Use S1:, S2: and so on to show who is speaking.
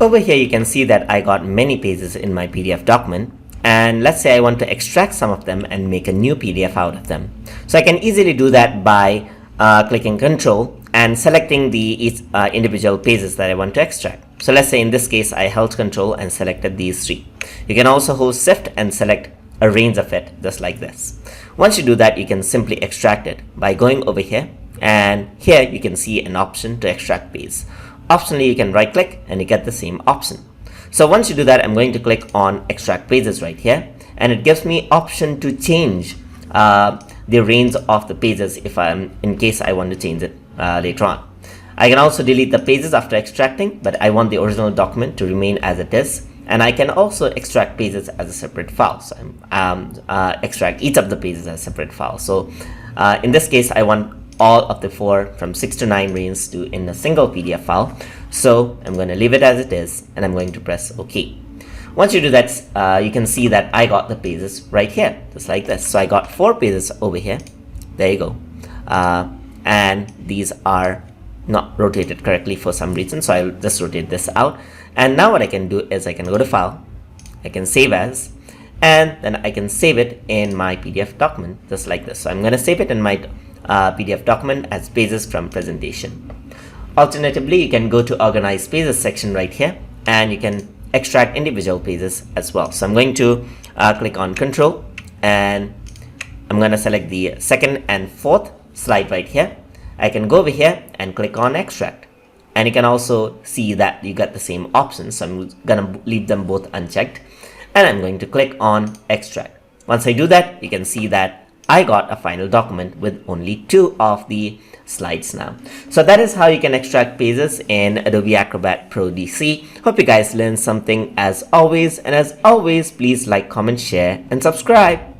S1: over here you can see that I got many pages in my PDF document, and let's say I want to extract some of them and make a new PDF out of them. So I can easily do that by clicking Control and selecting the individual pages that I want to extract. So let's say in this case I held Control and selected these three. You can also hold Shift and select a range of it, just like this. Once you do that, you can simply extract it by going over here, and here you can see an option to extract page. Optionally, you can right click and you get the same option. So once you do that, I'm going to click on extract pages right here, and it gives me option to change the range of the pages if in case I want to change it later on. I can also delete the pages after extracting, but I want the original document to remain as it is. And I can also extract pages as a separate file. So extract each of the pages as a separate file. So in this case, I want all of the 4 from 6 to 9 range to in a single PDF file. So I'm going to leave it as it is, and I'm going to press OK. Once you do that, you can see that I got the pages right here, just like this. So I got 4 pages over here. There you go. And these are not rotated correctly for some reason, so I'll just rotate this out. And now what I can do is I can go to File, I can save as, and then I can save it in my PDF document, just like this. So I'm going to save it in my PDF document as pages from presentation. Alternatively, you can go to Organize Pages section right here, and you can extract individual pages as well. So I'm going to click on Control, and I'm going to select the 2nd and 4th slide right here. I can go over here and click on Extract. And you can also see that you got the same options. So I'm going to leave them both unchecked. And I'm going to click on Extract. Once I do that, you can see that I got a final document with only 2 of the slides now. So that is how you can extract pages in Adobe Acrobat Pro DC. Hope you guys learned something as always. And as always, please like, comment, share, and subscribe.